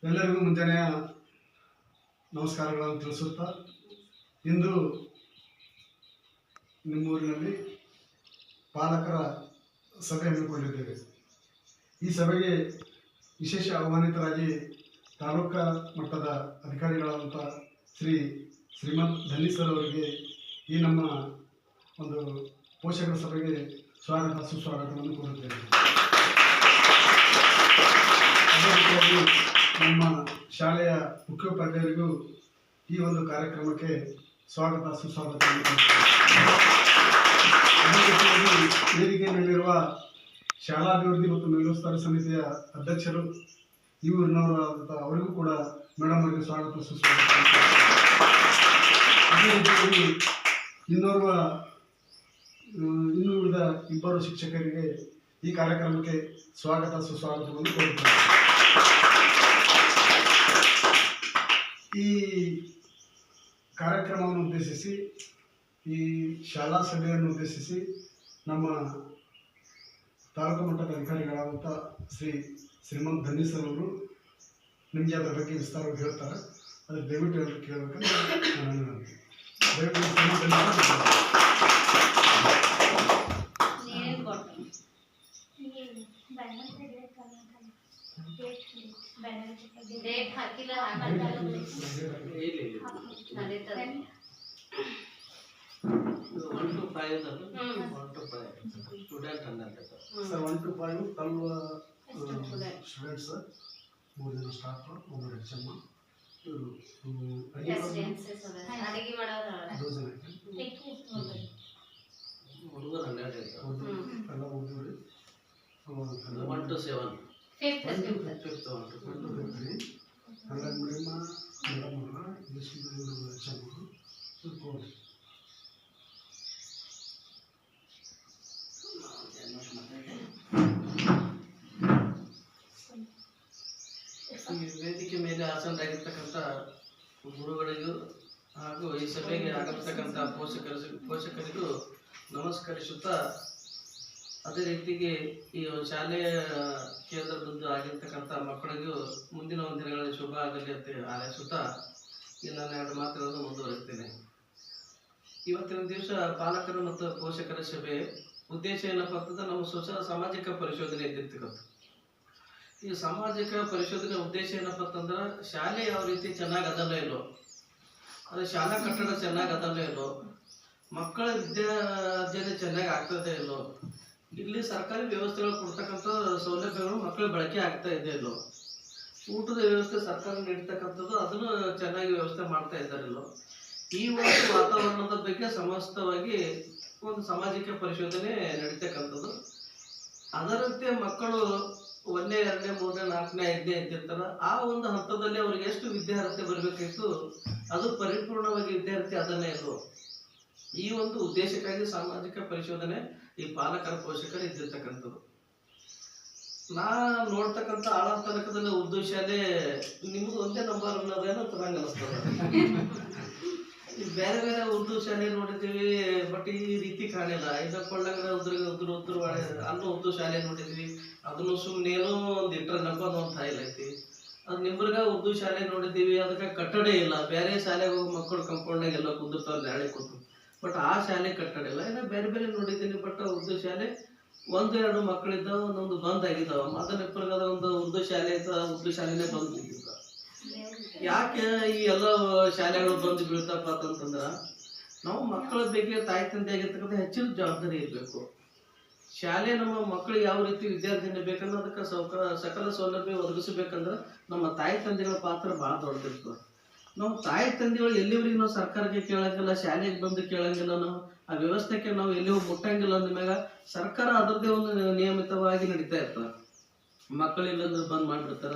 ಎಲ್ಲರಿಗೂ ಮುಂಜಾನೆಯ ನಮಸ್ಕಾರಗಳನ್ನು ತಿಳಿಸುತ್ತಾ ಇಂದು ನಿಮ್ಮೂರಿನಲ್ಲಿ ಪಾಲಕರ ಸಭೆ ಹಮ್ಮಿಕೊಂಡಿದ್ದೇವೆ. ಈ ಸಭೆಗೆ ವಿಶೇಷ ಆಹ್ವಾನಿತರಾಗಿ ತಾಲೂಕಾ ಮಟ್ಟದ ಅಧಿಕಾರಿಗಳಾದಂಥ ಶ್ರೀಮಂತ್ ಧನ್ನಿ ಸರ್ ಅವರಿಗೆ ಈ ನಮ್ಮ ಒಂದು ಪೋಷಕರ ಸಭೆಗೆ ಸ್ವಾಗತ ಸುಸ್ವಾಗತವನ್ನು ಕೋರುತ್ತೇವೆ. ಅದೇ ರೀತಿಯಾಗಿ ನಮ್ಮ ಶಾಲೆಯ ಮುಖ್ಯೋಪಾಧ್ಯಾಯರಿಗೂ ಈ ಒಂದು ಕಾರ್ಯಕ್ರಮಕ್ಕೆ ಸ್ವಾಗತ ಸುಸ್ವಾಗತವನ್ನು ಕೋರುತ್ತೇವೆ. ಅದೇ ರೀತಿಯಾಗಿ ವೇದಿಕೆಯಲ್ಲಿರುವ ಶಾಲಾಭಿವೃದ್ಧಿ ಮತ್ತು ಮೇಲ್ವಿಸ್ತಾರ ಸಮಿತಿಯ ಅಧ್ಯಕ್ಷರು ಈ ಊರಿನವರಾದಂಥ ಅವರಿಗೂ ಕೂಡ ಮೇಡಮ್ ಅವರಿಗೆ ಸ್ವಾಗತ ಸುಸ್ವಾಗತ. ಅದೇ ರೀತಿಯಾಗಿ ಇನ್ನೂ ಉಳಿದ ಇಬ್ಬರು ಶಿಕ್ಷಕರಿಗೆ ಈ ಕಾರ್ಯಕ್ರಮಕ್ಕೆ ಸ್ವಾಗತ ಸುಸ್ವಾಗತವನ್ನು ಕೋರುತ್ತೇವೆ. ಈ ಕಾರ್ಯಕ್ರಮವನ್ನು ಉದ್ದೇಶಿಸಿ, ಈ ಶಾಲಾ ಸಭೆಯನ್ನು ಉದ್ದೇಶಿಸಿ ನಮ್ಮ ತಾಲೂಕು ಮಟ್ಟದ ಅಧಿಕಾರಿಗಳಾದಂಥ ಶ್ರೀಮಂತ್ ಧನ್ನಿ ಸರ್ ಅವರು ನಿಮಗೆ ಅದರ ಬಗ್ಗೆ ವಿಸ್ತಾರವಾಗಿ ಹೇಳ್ತಾರೆ. ಅದಕ್ಕೆ ದಯವಿಟ್ಟು ಎಲ್ಲರೂ ಕೇಳಬೇಕಂತ ನಾನು ದಯವಿಟ್ಟು ಸರ್ 1 to 5 12 ಸ್ಟೂಡೆಂಟ್ಸ್, 3 ಜನ ಸ್ಟಾಫ್, 1 HM, ಎಲ್ಲ ಓದಿವ್ರಿ. 1 to 7 ಕನ್ನಡ ಮೀಡಿಯಮ್ ಮೇಡಮ್ ಅವರ, ಇಂಗ್ಲೀಷ್ ಮೀಡಿಯಮ್ HM ಅವರು. ಈ ವೇದಿಕೆ ಮೇಲೆ ಆಸನರಾಗಿರ್ತಕ್ಕಂಥ ಗುರುಗಳಿಗೂ ಹಾಗೂ ಈ ಸಭೆಗೆ ಆಗಮಿರ್ತಕ್ಕಂಥ ಪೋಷಕರಿಗೂ ನಮಸ್ಕರಿಸುತ್ತಾ, ಅದೇ ರೀತಿಗೆ ಈ ಶಾಲೆಯ ಕೇಂದ್ರದಿಂದ ಆಗಿರ್ತಕ್ಕಂಥ ಮಕ್ಕಳಿಗೂ ಮುಂದಿನ ದಿನಗಳಲ್ಲಿ ಶುಭ ಆಗಲಿ ಅಂತ ಹಾರೈಸುತ್ತಾ ಈ ನಾನು 2 ಮಾತುಗಳನ್ನು ಮುಂದುವರಿಸ್ತೇನೆ. ಇವತ್ತಿನ ದಿವಸ ಪಾಲಕರು ಮತ್ತು ಪೋಷಕರ ಸಭೆ ಉದ್ದೇಶ ಏನಪ್ಪ ಅಂತಂದ್ರೆ ನಮ್ಮ ಸಾಮಾಜಿಕ ಪರಿಶೋಧನೆ ಇದ್ದಿರ್ತಕ್ಕಂಥ ಈ ಸಾಮಾಜಿಕ ಪರಿಶೋಧನೆ ಉದ್ದೇಶ ಏನಪ್ಪ ಅಂತಂದ್ರೆ ಶಾಲೆ ಯಾವ ರೀತಿ ಚೆನ್ನಾಗಿ ಅದಲ್ಲ ಇಲ್ಲೋ, ಅದು ಶಾಲಾ ಕಟ್ಟಡ ಚೆನ್ನಾಗಿ ಅದಲ್ಲ ಇಲ್ಲೋ, ಮಕ್ಕಳ ವಿದ್ಯಾರ್ಜನೆ ಚೆನ್ನಾಗಿ ಆಗ್ತದೆ ಇಲ್ಲೋ, ಇಲ್ಲಿ ಸರ್ಕಾರಿ ವ್ಯವಸ್ಥೆಗಳು ಕೊಡ್ತಕ್ಕಂಥ ಸೌಲಭ್ಯಗಳು ಮಕ್ಕಳ ಬಳಕೆ ಆಗ್ತಾ ಇದೆ ಇಲ್ಲೋ, ಊಟದ ವ್ಯವಸ್ಥೆ ಸರ್ಕಾರ ನೀಡ್ತಕ್ಕಂಥದ್ದು ಅದನ್ನು ಚೆನ್ನಾಗಿ ವ್ಯವಸ್ಥೆ ಮಾಡ್ತಾ ಇದ್ದಾರಿಲ್ಲೋ, ಈ ಒಂದು ವಾತಾವರಣದ ಬಗ್ಗೆ ಸಮಸ್ತವಾಗಿ ಒಂದು ಸಾಮಾಜಿಕ ಪರಿಶೋಧನೆ ನಡೀತಕ್ಕಂಥದ್ದು. ಅದರಂತೆ ಮಕ್ಕಳು 1ನೇ 2ನೇ 3ನೇ 4ನೇ 5ನೇ ಇದ್ದಿರ್ತಾರ. ಆ ಒಂದು ಹಂತದಲ್ಲಿ ಅವ್ರಿಗೆ ಎಷ್ಟು ವಿದ್ಯಾರ್ಹತೆ ಬರಬೇಕಾಯ್ತು, ಅದು ಪರಿಪೂರ್ಣವಾಗಿ ವಿದ್ಯಾರ್ಥಿ ಅದನ್ನೇ ಇಲ್ವೋ, ಈ ಒಂದು ಉದ್ದೇಶಕ್ಕಾಗಿ ಸಾಮಾಜಿಕ ಪರಿಶೋಧನೆ ಈ ಪಾಲಕರ ಪೋಷಕರು ಇದ್ದಿರ್ತಕ್ಕಂಥದ್ದು. ನಾ ನೋಡ್ತಕ್ಕಂಥ ಆಳ ತನಕದಲ್ಲಿ ಉರ್ದು ಶಾಲೆ ನಿಮ್ದು ಒಂದೇ ನಂಬರ್ ಅನ್ನೋದೇನೋ ನಂಗೆ ಅನಿಸ್ತದ. ಬೇರೆ ಬೇರೆ ಉರ್ದು ಶಾಲೆ ನೋಡಿದ್ದೀವಿ, ಬಟ್ ಈ ರೀತಿ ಕಾಣಿಲ್ಲ. ಇನ್ನು ಕೊಳ್ಳಂಗಡ ಉದ್ರ ಅಲ್ಲೂ ಉರ್ದು ಶಾಲೆ ನೋಡಿದ್ವಿ, ಅದನ್ನು ಸುಮ್ಮನೇನೋ ಒಂದು ಇಟ್ಟರೆ ನಂಬೋದು ಒಂದು ಥಾಯಿಲ್ ಐತಿ. ಅದು ನಿಮ್ಗೆ ಉರ್ದು ಶಾಲೆ ನೋಡಿದ್ದೀವಿ, ಅದಕ್ಕೆ ಕಟ್ಟಡ ಇಲ್ಲ. ಬೇರೆ ಶಾಲೆಗೆ ಹೋಗಿ ಮಕ್ಕಳು ಕಂಪೌಂಡ್ನಾಗ ಎಲ್ಲ ಕುಂದಿರ್ತಾವೆ ನಾಳೆ ಕೂತು, ಬಟ್ ಆ ಶಾಲೆ ಕಟ್ಟಡ ಇಲ್ಲ. ಇನ್ನು ಬೇರೆ ಬೇರೆ ನೋಡಿದ್ದೀನಿ, ಬಟ್ ಉರ್ದು ಶಾಲೆ 1-2 ಮಕ್ಕಳಿದ್ದಾವೆ, ಒಂದೊಂದು ಬಂದ್ ಆಗಿದ್ದಾವೆ. ಮೊದಲಿಬ್ಬರಿಗದ ಒಂದು ಉರ್ದು ಶಾಲೆ ಇದ್ದ, ಉರ್ದು ಶಾಲೆನೇ ಬಂದ್ ಬಿದ್ದಿದ್ದ. ಯಾಕೆ ಈ ಎಲ್ಲ ಶಾಲೆಗಳು ಬಂದು ಬೀಳ್ತಪ್ಪ ಅಂತಂದ್ರ ನಾವು ಮಕ್ಕಳ ಬಗ್ಗೆ ತಾಯಿ ತಂದೆ ಆಗಿರ್ತಕ್ಕಂಥ ಹೆಚ್ಚಿನ ಜವಾಬ್ದಾರಿ ಇರಬೇಕು. ಶಾಲೆ ನಮ್ಮ ಮಕ್ಕಳಿಗೆ ಯಾವ ರೀತಿ ವಿದ್ಯಾರ್ಥಿನಿ ಬೇಕಂದ್ರೆ ಅದಕ್ಕೆ ಸಕಲ ಸೌಲಭ್ಯ ಒದಗಿಸಬೇಕಂದ್ರೆ ನಮ್ಮ ತಾಯಿ ತಂದೆಗಳ ಪಾತ್ರ ಭಾಳ ದೊಡ್ಡದಿರ್ತದೆ. ನಾವು ತಾಯಿ ತಂದೆಗಳು ಎಲ್ಲಿವರೆಗೆ ನಾವು ಸರ್ಕಾರಕ್ಕೆ ಕೇಳಂಗಿಲ್ಲ, ಶಾಲೆಗೆ ಬಂದು ಕೇಳಂಗಿಲ್ಲ, ನಾವು ಆ ವ್ಯವಸ್ಥೆಗೆ ನಾವು ಎಲ್ಲಿ ಮುಟ್ಟಂಗಿಲ್ಲ ಅಂದ್ಮ್ಯಾಗ ಸರ್ಕಾರ ಅದರದ್ದೇ ಒಂದು ನಿಯಮಿತವಾಗಿ ನಡೀತಾ ಇರ್ತದೆ. ಮಕ್ಕಳಿಲ್ಲಂದ್ರೆ ಬಂದ್ ಮಾಡಿಬಿಡ್ತಾರ.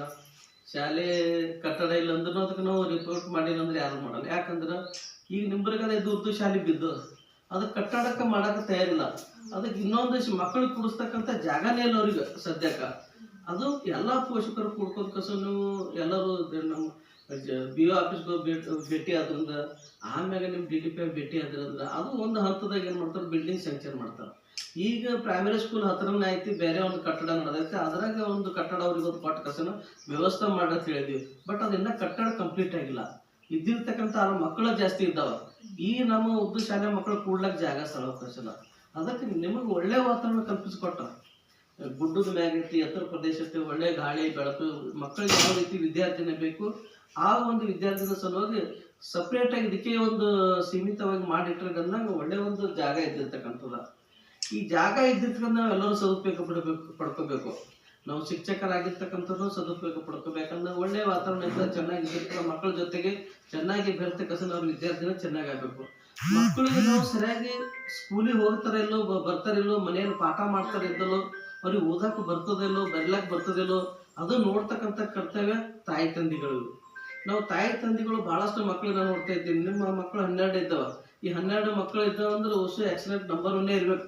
ಶಾಲೆ ಕಟ್ಟಡ ಇಲ್ಲ ಅಂದ್ರೆ ಅದಕ್ಕೆ ನಾವು ರಿಪೋರ್ಟ್ ಮಾಡಿಲ್ಲ ಅಂದ್ರೆ ಯಾರು ಮಾಡಲ್ಲ. ಯಾಕಂದ್ರೆ ಈಗ ನಿಂಬರ್ಗದ ಉರ್ದು ಶಾಲೆ ಬಿದ್ದು ಅದಕ್ಕೆ ಕಟ್ಟಡಕ್ಕೆ ಮಾಡಕ್ಕೆ ತಯಾರಿಲ್ಲ. ಅದಕ್ಕೆ ಇನ್ನೊಂದು ಮಕ್ಕಳಿಗೆ ಕುಡಿಸ್ತಕ್ಕಂಥ ಜಾಗನೇ ಇಲ್ಲ ಅವ್ರಿಗೆ ಸದ್ಯಕ್ಕೆ. ಅದು ಎಲ್ಲ ಪೋಷಕರು ಕೂಡ್ಕೊಂಡು ಕಸ ನೀವು ಎಲ್ಲರೂ ನಮ್ಮ BO ಆಫೀಸ್ಗೆ ಭೇಟಿ ಆದ್ರಿಂದ, ಆಮ್ಯಾಗ ನಿಮ್ಮ DDP ಭೇಟಿ ಆದ್ರಂದ್ರೆ ಅದು ಒಂದು ಹಂತದಾಗ ಏನು ಮಾಡ್ತಾರೆ, ಬಿಲ್ಡಿಂಗ್ ಸ್ಯಾಂಕ್ಷನ್ ಮಾಡ್ತಾರೆ. ಈಗ ಪ್ರೈಮರಿ ಸ್ಕೂಲ್ ಹತ್ರನೇ ಐತಿ, ಬೇರೆ ಒಂದು ಕಟ್ಟಡ ನಡೆದೈತಿ, ಅದ್ರಾಗ ಒಂದು ಕಟ್ಟಡ ಅವ್ರಿಗೆ ಒಂದು ಕೊಟ್ಟ ಕಸನ ವ್ಯವಸ್ಥೆ ಮಾಡಂತ ಹೇಳಿದ್ವಿ. ಬಟ್ ಅದನ್ನ ಕಟ್ಟಡ ಕಂಪ್ಲೀಟ್ ಆಗಿಲ್ಲ. ಇದ್ದಿರ್ತಕ್ಕಂಥ ಮಕ್ಕಳು ಜಾಸ್ತಿ ಇದ್ದಾವ. ಈ ನಮ್ಮ ಉರ್ದು ಶಾಲೆ ಮಕ್ಕಳು ಕೂಡ್ಲಕ್ಕೆ ಜಾಗ ಸ್ಥಳಾವಕಾಶಲ್ಲ. ಅದಕ್ಕೆ ನಿಮಗೆ ಒಳ್ಳೆ ವಾತಾವರಣ ಕಲ್ಪಿಸಿಕೊಟ್ಟ, ಗುಡ್ಡದ ಮ್ಯಾಗೈತಿ, ಎತ್ತರ ಪ್ರದೇಶ ಐತಿ, ಒಳ್ಳೆ ಗಾಳಿ ಬೆಳಕು, ಮಕ್ಕಳಿಗೆ ಯಾವ ರೀತಿ ವಿದ್ಯಾರ್ಥಿನೇ ಬೇಕು ಆ ಒಂದು ವಿದ್ಯಾರ್ಥಿನ ಸಲುವಾಗಿ ಸಪ್ರೇಟ್ ಆಗಿ ಇದಕ್ಕೆ ಒಂದು ಸೀಮಿತವಾಗಿ ಮಾಡಿಟ್ರೆ ಅಂದಾಗ ಒಳ್ಳೆ ಒಂದು ಜಾಗ ಇದ್ದಿರ್ತಕ್ಕಂಥದ್ದು. ಈ ಜಾಗ ಇದ್ದಿರ್ತಕ್ಕಂಥ ನಾವು ಎಲ್ಲರೂ ಸದುಪಯೋಗ ಪಡ್ಕೋಬೇಕು. ನಾವು ಶಿಕ್ಷಕರಾಗಿರ್ತಕ್ಕಂಥದ್ದು ಸದುಪಯೋಗ ಪಡ್ಕೋಬೇಕಂದ್ರೆ ಒಳ್ಳೆ ವಾತಾವರಣ ಇದ್ದ ಚೆನ್ನಾಗಿರ್ತಕ್ಕ ಮಕ್ಕಳ ಜೊತೆಗೆ ಚೆನ್ನಾಗಿ ಬೆರೆತಕ್ಕ ನಾವು ವಿದ್ಯಾರ್ಥಿನ ಚೆನ್ನಾಗಿ ಆಗ್ಬೇಕು. ಮಕ್ಕಳಿಗೆ ನಾವು ಸರಿಯಾಗಿ ಸ್ಕೂಲಿಗೆ ಹೋಗ್ತಾರೆ ಇಲ್ಲೋ ಬರ್ತಾರಿಲ್ಲೋ, ಮನೆಯಲ್ಲಿ ಪಾಠ ಮಾಡ್ತಾರೆ ಇದ್ದಲ್ಲೋ, ಅವ್ರಿಗೆ ಓದಕ್ಕೆ ಬರ್ತದಿಲ್ಲೋ, ಬರೀಲಕ್ಕೆ ಬರ್ತದಿಲ್ಲೋ, ಅದು ನೋಡ್ತಕ್ಕಂಥ ಕರ್ತವ್ಯ ತಾಯಿ ತಂದೆಗಳು. ನಾವು ತಾಯಿ ತಂದೆಗಳು ಬಹಳಷ್ಟು ಮಕ್ಕಳನ್ನ ನೋಡ್ತಾ ಇದ್ದೀವಿ. ನಿಮ್ಮ ಮಕ್ಕಳು 12 ಇದ್ದಾವ. ಈ 12 ಮಕ್ಕಳು ಇದ್ದಾವ ಅಂದ್ರೆ ಹೊಸ ಆಕ್ಸಿಡೆಂಟ್ ನಂಬರ್ 1 ಇರ್ಬೇಕು.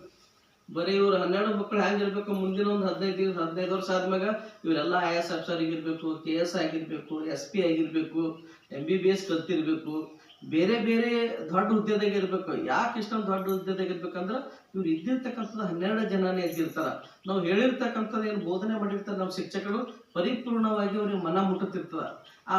ಬರೀ ಇವ್ರು 12 ಮಕ್ಕಳು ಹೆಂಗಿರ್ಬೇಕು, ಮುಂದಿನ ಒಂದು 15 ವರ್ಷ ಆದ್ಮ್ಯಾಗ ಇವರೆಲ್ಲ IAS ಆಫೀಸರ್ ಆಗಿರ್ಬೇಕು, KS ಆಗಿರ್ಬೇಕು, SP ಆಗಿರ್ಬೇಕು, MBBS ಕಲ್ತಿರ್ಬೇಕು, ಬೇರೆ ಬೇರೆ ದೊಡ್ಡ ಹುದ್ದೆದಾಗ ಇರ್ಬೇಕು. ಯಾಕೆ ಇಷ್ಟೊಂದು ದೊಡ್ಡ ಹುದ್ದೆದಾಗ ಇರ್ಬೇಕಂದ್ರೆ ಇವ್ರು ಇದ್ದಿರ್ತಕ್ಕಂಥದ್ದು 12 ಜನನೇ ಇದ್ದಿರ್ತಾರ. ನಾವು ಹೇಳಿರ್ತಕ್ಕಂಥದ್ದು ಏನು ಬೋಧನೆ ಮಾಡಿರ್ತಾರೆ ನಮ್ಮ ಶಿಕ್ಷಕರು ಪರಿಪೂರ್ಣವಾಗಿ ಅವ್ರಿಗೆ ಮನ ಮುಟ್ಟುತ್ತಿರ್ತದ. ಆ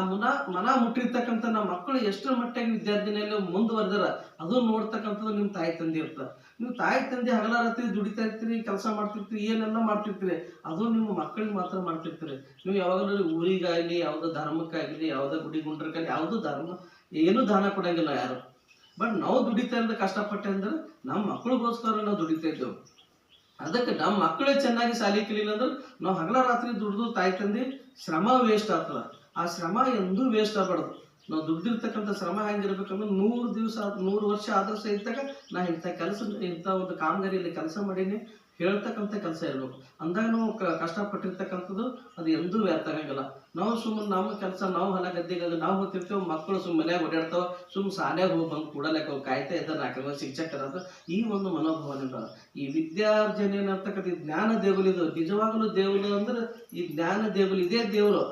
ಮನ ಮುಟ್ಟಿರ್ತಕ್ಕಂಥ ನಮ್ಮ ಮಕ್ಕಳು ಎಷ್ಟರ ಮಟ್ಟಿಗೆ ವಿದ್ಯಾರ್ಥಿನಿಯಲ್ಲಿ ಮುಂದುವರೆದಾರ ಅದು ನೋಡ್ತಕ್ಕಂಥದ್ದು ನಿಮ್ಮ ತಾಯಿ ತಂದೆ ಇರ್ತದೆ. ನೀವು ತಾಯಿ ತಂದೆ ಹಗಲ ರಾತ್ರಿ ದುಡಿತಾ ಇರ್ತೀರಿ, ಕೆಲಸ ಮಾಡ್ತಿರ್ತೀರಿ, ಏನೆಲ್ಲ ಮಾಡ್ತಿರ್ತೀರಿ, ಅದು ನಿಮ್ಮ ಮಕ್ಕಳಿಗೆ ಮಾತ್ರ ಮಾಡ್ತಿರ್ತೀರಿ. ನೀವು ಯಾವಾಗಲೂ ಊರಿಗಾಗಲಿ, ಯಾವುದೋ ಧರ್ಮಕ್ಕಾಗಲಿ, ಯಾವುದೋ ಗುಡಿ ಗುಂಡ್ರಕ್ಕಾಗಲಿ ಯಾವುದೋ ಏನೂ ದಾನ ಕೊಡಂಗಿಲ್ಲ ಯಾರು. ಬಟ್ ನಾವು ದುಡಿತಾ ಇರೋದು ಕಷ್ಟಪಟ್ಟೆ ಅಂದ್ರೆ ನಮ್ಮ ಮಕ್ಕಳಿಗೋಸ್ಕರ ನಾವು ದುಡಿತಾ ಇದ್ದೇವೆ. ಅದಕ್ಕೆ ನಮ್ಮ ಮಕ್ಕಳೇ ಚೆನ್ನಾಗಿ ಶಾಲೆ ಕಲಿಲ್ಲ ಅಂದ್ರೆ ನಾವು ಹಗಲ ರಾತ್ರಿ ದುಡ್ದು ತಾಯಿ ತಂದೆ ಶ್ರಮ ವೇಸ್ಟ್ ಆಗ್ತದ. ಆ ಶ್ರಮ ಎಂದೂ ವೇಸ್ಟ್ ಆಗಬಾರ್ದು. ನಾವು ದುಡ್ದಿರ್ತಕ್ಕಂಥ ಶ್ರಮ ಹೆಂಗಿರ್ಬೇಕಂದ್ರೆ 100 ವರ್ಷ ಆದ್ರೂ ಸಹಿತಾಗ ನಾ ಇಂಥ ಒಂದು ಕಾಮಗಾರಿಯಲ್ಲಿ ಕೆಲಸ ಮಾಡೀನಿ ಹೇಳ್ತಕ್ಕಂಥ ಕೆಲಸ ಇರ್ಬೇಕು. ಅಂದಾಗ ನಾವು ಕಷ್ಟಪಟ್ಟಿರ್ತಕ್ಕಂಥದ್ದು ಅದು ಎಂದೂ ವ್ಯರ್ಥ ಆಗಂಗಿಲ್ಲ. ನಾವು ಸುಮ್ಮನೆ ನಮ್ಮ ಕೆಲಸ ನಾವು ಹೊಲ ಗದ್ದೆಗೆ ನಾವು ಹೋಗ್ತಿರ್ತೇವೆ, ಮಕ್ಕಳು ಮನ್ಯಾಗ ಓಡಾಡ್ತಾವ, ಶಾಲ್ಯಾಗ ಹೋಗಿ ಬಂದು ಕೂಡಲಕ್ಕೆ ಹೋಗಿ ಕಾಯ್ತಾ ಇದ್ದಾರೆ 4 ಮಂದಿ ಶಿಕ್ಷಕರಂತ ಈ ಒಂದು ಮನೋಭಾವನೆ. ಈ ವಿದ್ಯಾರ್ಜನೆ ಅಂತಕ್ಕಂಥ ಜ್ಞಾನ ದೇಗುಲ ಇದು ನಿಜವಾಗಲೂ ದೇಗುಲ ಅಂದ್ರೆ ಈ ಜ್ಞಾನ ದೇಗುಲ ಇದೇ ದೇವರು.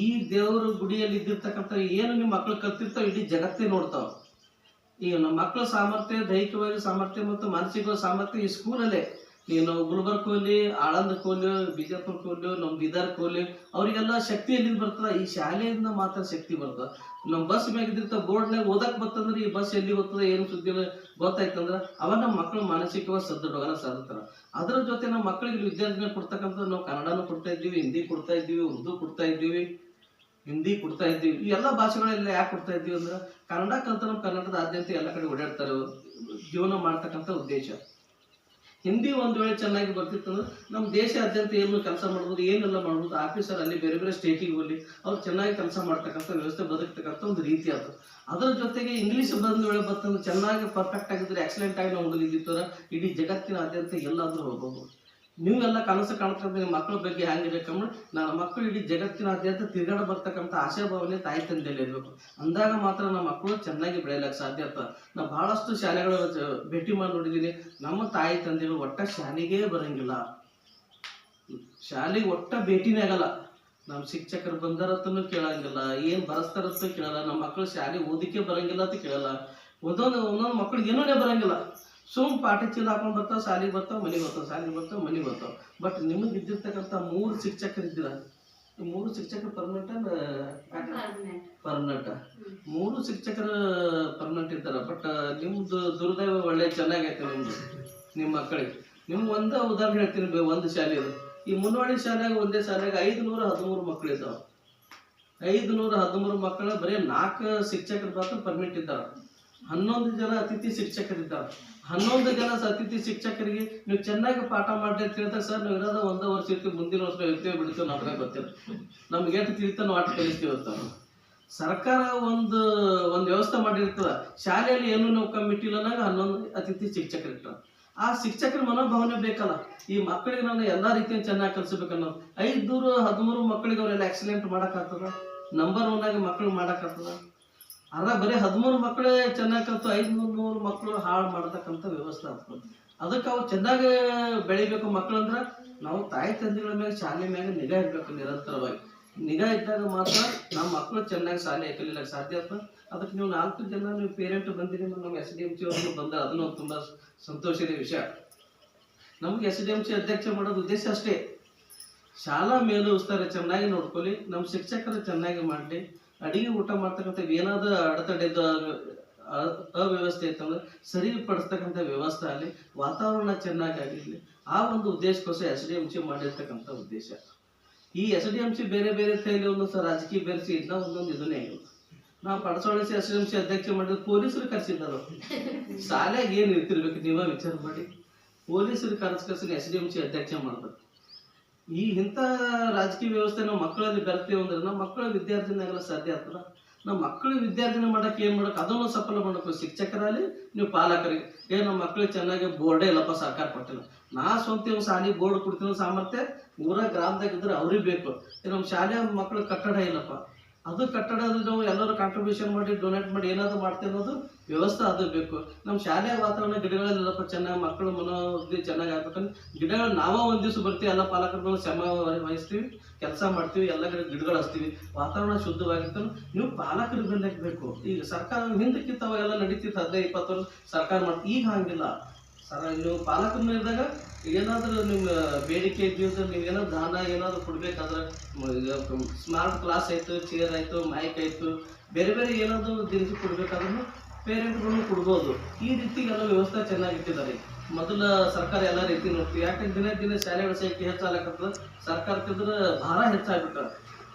ಈ ದೇವರು ಗುಡಿಯಲ್ಲಿ ಇದ್ದಿರ್ತಕ್ಕಂಥ ಏನು ನಿಮ್ಮ ಮಕ್ಕಳು ಕಲ್ತಿರ್ತಾವ ಇಡೀ ಜಗತ್ತೇ ನೋಡ್ತಾವ. ಈಗ ನಮ್ಮ ಮಕ್ಕಳ ಸಾಮರ್ಥ್ಯ, ದೈಹಿಕವಾಗಿ ಸಾಮರ್ಥ್ಯ ಮತ್ತು ಮಾನಸಿಕ ಸಾಮರ್ಥ್ಯ ಈ ಸ್ಕೂಲಲ್ಲೇ. ನೀನು ಗುಲ್ಬರ್ಗ ಹೋಗ್ಲಿ, ಆಳಂದ ಹೋಗ್ಲಿ, ಬಿಜಾಪುರ ಹೋಗ್ಲಿ, ನಮ್ಮ ಬೀದರ್ ಹೋಗ್ಲಿ, ಅವರಿಗೆಲ್ಲ ಶಕ್ತಿ ಎಲ್ಲಿಂದ ಬರ್ತದ? ಈ ಶಾಲೆಯಿಂದ ಮಾತ್ರ ಶಕ್ತಿ ಬರ್ತದ. ನಮ್ಮ ಬಸ್ ಮ್ಯಾಗ ಇದ್ದಿರ್ತಾವ, ಬೋರ್ಡ್ನಾಗ ಓದಕ್ ಬರ್ತಂದ್ರೆ ಈ ಬಸ್ ಎಲ್ಲಿ ಹೋಗ್ತದೆ ಏನು ಸುದ್ದಿ ಗೊತ್ತಾಯ್ತಂದ್ರೆ ಅವಾಗ ನಮ್ಮ ಮಕ್ಕಳು ಮಾನಸಿಕವಾಗಿ ಸದೃಢ ಸಾಧತಾರ. ಅದ್ರ ಜೊತೆ ನಮ್ಮ ಮಕ್ಕಳಿಗೆ ವಿದ್ಯಾರ್ಥಿನ ಕೊಡ್ತಕ್ಕಂಥ ನಾವು ಕನ್ನಡನೂ ಕೊಡ್ತಾ ಇದ್ದೀವಿ, ಹಿಂದಿ ಕೊಡ್ತಾ ಇದ್ದೀವಿ, ಉರ್ದು ಕೊಡ್ತಾ ಇದ್ದೀವಿ, ಹಿಂದಿ ಕೊಡ್ತಾ ಇದ್ದೀವಿ. ಈ ಎಲ್ಲ ಭಾಷೆಗಳೆಲ್ಲ ಯಾಕೆ ಕೊಡ್ತಾ ಇದ್ದೀವಿ ಅಂದ್ರೆ ಕನ್ನಡ ಕಲ್ತ ನಮ್ಮ ಕರ್ನಾಟಕದಾದ್ಯಂತ ಎಲ್ಲ ಕಡೆ ಓಡಾಡ್ತಾರೆ, ಜೀವನ ಮಾಡ್ತಕ್ಕಂಥ ಉದ್ದೇಶ. ಹಿಂದಿ ಒಂದು ವೇಳೆ ಚೆನ್ನಾಗಿ ಬರ್ತಿತ್ತಂದ್ರೆ ನಮ್ಮ ದೇಶಾದ್ಯಂತ ಏನು ಕೆಲಸ ಮಾಡ್ಬೋದು, ಏನೆಲ್ಲ ಮಾಡ್ಬೋದು. ಆಫೀಸರ್ ಅಲ್ಲಿ ಬೇರೆ ಬೇರೆ ಸ್ಟೇಟಿಗೆ ಹೋಗಿ ಅವ್ರು ಚೆನ್ನಾಗಿ ಕೆಲಸ ಮಾಡ್ತಕ್ಕಂಥ ವ್ಯವಸ್ಥೆ ಬದುಕ್ತಕ್ಕಂಥ ಒಂದು ರೀತಿ ಅದು. ಅದರ ಜೊತೆಗೆ ಇಂಗ್ಲೀಷ್ ಬಂದ ವೇಳೆ ಬರ್ತಂದ್ರೆ ಚೆನ್ನಾಗಿ ಪರ್ಫೆಕ್ಟ್ ಆಗಿದ್ರೆ ಎಕ್ಸಲೆಂಟ್ ಆಗಿ ನಾವು ಹುಡುಗಿದ್ದಿರ್ತಾರೆ ಇಡೀ ಜಗತ್ತಿನಾದ್ಯಂತ ಎಲ್ಲಾದ್ರೂ ಹೋಗ್ಬೋದು. ನೀವೆಲ್ಲ ಕನಸು ಕಾಣ್ತಕ್ಕಂಥ ನಿಮ್ಮ ಮಕ್ಕಳ ಬಗ್ಗೆ ಹೆಂಗಿರ್ಬೇಕಂದ್ರೆ ನನ್ನ ಮಕ್ಕಳು ಇಡೀ ಜಗತ್ತಿನಾದ್ಯಂತ ತಿರುಗಾಡ ಬರ್ತಕ್ಕಂಥ ಆಶಾಭಾವನೆ ತಾಯಿ ತಂದೆಯಲ್ಲಿ ಇರಬೇಕು. ಅಂದಾಗ ಮಾತ್ರ ನಮ್ಮ ಮಕ್ಕಳು ಚೆನ್ನಾಗಿ ಬೆಳೆಯಲಿಕ್ಕೆ ಸಾಧ್ಯ ಆಗ್ತದೆ. ನಾವು ಬಹಳಷ್ಟು ಶಾಲೆಗಳ ಭೇಟಿ ಮಾಡಿ ನೋಡಿದ್ದೀನಿ, ನಮ್ಮ ತಾಯಿ ತಂದೆಗಳು ಒಟ್ಟ ಶಾಲೆಗೆ ಬರಂಗಿಲ್ಲ, ಶಾಲೆಗೆ ಒಟ್ಟ ಭೇಟಿನೇ ಆಗಲ್ಲ. ನಮ್ಮ ಶಿಕ್ಷಕರು ಬಂದಾರತ್ತೂ ಕೇಳಂಗಿಲ್ಲ, ಏನು ಬರೆಸ್ತಾರತ್ತೂ ಕೇಳಲ್ಲ, ನಮ್ಮ ಮಕ್ಕಳು ಶಾಲೆ ಓದಿಕೆ ಬರಂಗಿಲ್ಲ ಅಂತ ಕೇಳಲ್ಲ. ಒಂದೊಂದು ಮಕ್ಕಳಿಗೆ ಏನೂ ಬರಂಗಿಲ್ಲ, ಸುಮ್ ಪಾಠ ಚೀಲ ಹಾಕೊಂಡು ಬರ್ತಾವ, ಶಾಲೆಗೆ ಬರ್ತಾವ, ಮನೆಗೆ ಬರ್ತಾವ, ಶಾಲೆಗೆ ಬರ್ತಾವ, ಮನೆಗೆ ಬರ್ತಾವ. ಬಟ್ ನಿಮಗೆ ಇದ್ದಿರ್ತಕ್ಕಂಥ 3 ಶಿಕ್ಷಕರು ಇದ್ದೀರ. 3 ಶಿಕ್ಷಕರು ಪರ್ಮನೆಂಟ್ 3 ಶಿಕ್ಷಕರು ಪರ್ಮನೆಂಟ್ ಇದ್ದಾರೆ. ಬಟ್ ನಿಮ್ದು ದುರ್ದೈವ ಒಳ್ಳೆ ಚೆನ್ನಾಗೈತೆ ನಿಮ್ಮ ಮಕ್ಕಳಿಗೆ. ನಿಮ್ಗೆ ಒಂದು ಉದಾಹರಣೆ ಹೇಳ್ತೀನಿ. ಒಂದು ಶಾಲೆ ಇದೆ, ಈ ಮುನ್ನೋಳಿ ಶಾಲೆಗೆ ಒಂದೇ ಶಾಲೆಗೆ 513 ಮಕ್ಕಳಿದ್ದಾವೆ. 513 ಮಕ್ಕಳ ಬರೀ 4 ಶಿಕ್ಷಕರು ಮಾತ್ರ ಪರ್ಮಿಟ್ ಇದ್ದಾರೆ. 11 ಜನ ಅತಿಥಿ ಶಿಕ್ಷಕರಿದ್ದಾರೆ. 11 ಜನ ಅತಿಥಿ ಶಿಕ್ಷಕರಿಗೆ ನೀವು ಚೆನ್ನಾಗಿ ಪಾಠ ಮಾಡಿ ಅಂತ ಹೇಳ್ತಾರೆ. ಸರ್ ನಾವು ಇರೋದ 1 ವರ್ಷ ಇರ್ತೀವಿ, ಮುಂದಿನ ವರ್ಷ ಇರ್ತೀವಿ ಬಿಡ್ತೀವಿ, ನಮ್ಗೆ ಗೊತ್ತಿಲ್ಲ, ನಮ್ಗೆ ಎಷ್ಟು ತಿಳಿತ ನಾವು ಆಟ ಕಲಿಸ್ತೀವಿ ಅಂತ. ಸರ್ಕಾರ ಒಂದು ವ್ಯವಸ್ಥೆ ಮಾಡಿರ್ತದ. ಶಾಲೆಯಲ್ಲಿ ಏನು ನಾವು ಕಮಿಟಿ ಇಲ್ಲ, 11 ಅತಿಥಿ ಶಿಕ್ಷಕರು ಇರ್ತಾರೆ. ಆ ಶಿಕ್ಷಕರ ಮನೋಭಾವನೆ ಬೇಕಲ್ಲ. ಈ ಮಕ್ಕಳಿಗೆ ನಾನು ಎಲ್ಲಾ ರೀತಿಯಿಂದ ಚೆನ್ನಾಗಿ ಕಲಿಸ್ಬೇಕನ್ನೋದು. 513 ಮಕ್ಕಳಿಗೆ ಅವರೆಲ್ಲ ಎಕ್ಸಲೆಂಟ್ ಮಾಡಕ್ಕಾಗ್ತದ? ನಂಬರ್ 1 ಆಗಿ ಮಕ್ಕಳು ಮಾಡಕ್ಕಾಗ್ತದ? ಬರೀ 13 ಮಕ್ಕಳೇ ಚೆನ್ನಾಗಿ ಕಲ್ತು 500 ಮಕ್ಕಳು ಹಾಳು ಮಾಡ್ತಕ್ಕಂಥ ವ್ಯವಸ್ಥೆ ಆಗ್ತದೆ. ಅದಕ್ಕೆ ಅವ್ರು ಚೆನ್ನಾಗಿ ಬೆಳಿಬೇಕು ಮಕ್ಕಳು ಅಂದ್ರೆ ನಾವು ತಾಯಿ ತಂದೆಗಳ ಮೇಲೆ ಶಾಲೆ ಮೇಲೆ ನಿಗಾ ಇರಬೇಕು. ನಿರಂತರವಾಗಿ ನಿಗಾ ಇದ್ದಾಗ ಮಾತ್ರ ನಮ್ಮ ಮಕ್ಕಳು ಚೆನ್ನಾಗಿ ಶಾಲೆ ಕಲಿಯಲಿಕ್ಕೆ ಸಾಧ್ಯ ಆಗ್ತದೆ. ಅದಕ್ಕೆ ನೀವು 4 ಜನ ನೀವು ಪೇರೆಂಟ್ ಬಂದಿರಿ, ನಮ್ಮ SDMC ಅವರು ಬಂದ, ಅದನ್ನು ತುಂಬ ಸಂತೋಷದ ವಿಷಯ. ನಮ್ಗೆ SDMC ಅಧ್ಯಕ್ಷ ಮಾಡೋದು ಉದ್ದೇಶ ಅಷ್ಟೇ. ಶಾಲಾ ಮೇಲುಸ್ತುವಾರಿ ಚೆನ್ನಾಗಿ ನೋಡ್ಕೊಳ್ಳಿ, ನಮ್ಮ ಶಿಕ್ಷಕರು ಚೆನ್ನಾಗಿ ಮಾಡಲಿ, ಅಡಿಗೆ ಊಟ ಮಾಡ್ತಕ್ಕಂಥ ಏನಾದರೂ ಅಡೆತಡೆದ ಅವ್ಯವಸ್ಥೆ ಇತ್ತಂದ್ರೆ ಸರಿಪಡಿಸ್ತಕ್ಕಂಥ ವ್ಯವಸ್ಥೆ ಆಗಲಿ, ವಾತಾವರಣ ಚೆನ್ನಾಗಿ ಆಗಿರಲಿ, ಆ ಒಂದು ಉದ್ದೇಶಕ್ಕೋಸ್ಕರ SDMC ಮಾಡಿರ್ತಕ್ಕಂಥ ಉದ್ದೇಶ. ಈ SDMC ಬೇರೆ ಬೇರೆ ಕೈಲಿ ಒಂದೊಂದು ರಾಜಕೀಯ ಬೆರೆಸಿ ಇಲ್ಲ, ಒಂದೊಂದು ಇದನ್ನೇ ಆಗಿಲ್ಲ. ನಾವು ಪಡಸೋಳಿಸಿ SDMC ಅಧ್ಯಕ್ಷ ಮಾಡಿದ್ರೆ ಪೊಲೀಸರು ಕರೆಸಿದ್ದಾರೆ. ಶಾಲೆಗೆ ಏನು ಇರ್ತಿರ್ಬೇಕು ನೀವೇ ವಿಚಾರ ಮಾಡಿ. ಪೊಲೀಸರು ಕರೆಸಿ SDMC ಅಧ್ಯಕ್ಷ ಮಾಡ್ಬೇಕು. ಈ ಇಂಥ ರಾಜಕೀಯ ವ್ಯವಸ್ಥೆ ನಾವು ಮಕ್ಕಳಲ್ಲಿ ಬೆರ್ತೀವಿ ಅಂದ್ರೆ ನಮ್ಮ ಮಕ್ಕಳ ವಿದ್ಯಾರ್ಥಿನಾಗೆಲ್ಲ ಸಾಧ್ಯ ಆಗ್ತದ. ನಮ್ಮ ಮಕ್ಕಳ ವಿದ್ಯಾರ್ಥಿನ ಮಾಡಕ್ಕೆ ಏನು ಮಾಡಕ್ಕೆ ಅದನ್ನು ಸಫಲ ಮಾಡಬೇಕು. ಶಿಕ್ಷಕರಲ್ಲಿ ನೀವು ಪಾಲಕರಿಗೆ ನಮ್ಮ ಮಕ್ಕಳಿಗೆ ಚೆನ್ನಾಗಿ ಬೋರ್ಡೇ ಇಲ್ಲಪ್ಪ ಸರ್ಕಾರ ಕೊಟ್ಟಿಲ್ಲ, ನಾ ಸ್ವಂತ ಶಾಲೆ ಬೋರ್ಡ್ ಕೊಡ್ತೀವಿ ಸಾಮರ್ಥ್ಯ ಊರ ಗ್ರಾಮದಾಗಿದ್ರೆ ಅವ್ರಿಗೆ ಬೇಕು. ನಮ್ಮ ಶಾಲೆಯ ಮಕ್ಕಳ ಕಟ್ಟಡ ಇಲ್ಲಪ್ಪ, ಅದು ಕಟ್ಟಡದ ನಾವು ಎಲ್ಲರೂ ಕಾಂಟ್ರಿಬ್ಯೂಷನ್ ಮಾಡಿ ಡೊನೇಟ್ ಮಾಡಿ ಏನಾದರೂ ಮಾಡ್ತೀವಿ ಅನ್ನೋದು ವ್ಯವಸ್ಥೆ ಅದು ಬೇಕು. ನಮ್ಮ ಶಾಲೆಯ ವಾತಾವರಣ ಗಿಡಗಳಲ್ಲೆಲ್ಲಪ್ಪ ಚೆನ್ನಾಗಿ ಮಕ್ಕಳು ಮನೋವೃದ್ಧಿ ಚೆನ್ನಾಗಿ ಆಗ್ಬೇಕಂದ್ರೆ ಗಿಡಗಳು ನಾವೇ ಒಂದು ದಿವಸ ಬರ್ತೀವಿ, ಎಲ್ಲ ಪಾಲಕರುಗಳು ಶ್ರಮ ವಹಿಸ್ತೀವಿ, ಕೆಲಸ ಮಾಡ್ತೀವಿ, ಎಲ್ಲ ಗಿಡಗಳು ಹಚ್ತೀವಿ, ವಾತಾವರಣ ಶುದ್ಧವಾಗಿರ್ತಾನೆ. ನೀವು ಪಾಲಕರು ಬೆನ್ನಬೇಕು. ಈಗ ಸರ್ಕಾರ ಹಿಂದಕ್ಕಿತ್ತವಾಗೆಲ್ಲ ನಡೀತಿತ್ತು 15-20 ವರ್ಷ ಸರ್ಕಾರ ಮಾಡ್ತೀವಿ. ಈಗ ಹಂಗಿಲ್ಲ ನೀವು ಪಾಲಕರು ಇದ್ದಾಗ ಏನಾದರೂ ನಿಮ್ಮ ಬೇಡಿಕೆ ಇದ್ದಿದ್ರೆ ನೀವೇನಾದ್ರು ದಾನ ಏನಾದರೂ ಕೊಡ್ಬೇಕಾದ್ರೆ ಸ್ಮಾರ್ಟ್ ಕ್ಲಾಸ್ ಆಯಿತು, ಚೇರ್ ಆಯಿತು, ಮೈಕ್ ಆಯಿತು, ಬೇರೆ ಬೇರೆ ಏನಾದರೂ ದಿನಸಿ ಕೊಡ್ಬೇಕಾದ್ರೂ ಪೇರೆಂಟ್ಗಳು ಕೊಡ್ಬೋದು. ಈ ರೀತಿಗೆಲ್ಲ ವ್ಯವಸ್ಥೆ ಚೆನ್ನಾಗಿಟ್ಟಿದ್ದಾರೆ. ಮೊದಲ ಸರ್ಕಾರ ಎಲ್ಲ ರೀತಿ ನೋಡ್ತೀವಿ. ಯಾಕಂದ್ರೆ ದಿನೇ ದಿನೇ ಶಾಲೆಗಳ ಸಂಖ್ಯೆ ಹೆಚ್ಚಾಗತ್ತದ, ಸರ್ಕಾರಕ್ಕಿದ್ರೆ ಭಾರ ಹೆಚ್ಚಾಗ್ಬಿಟ್ಟ.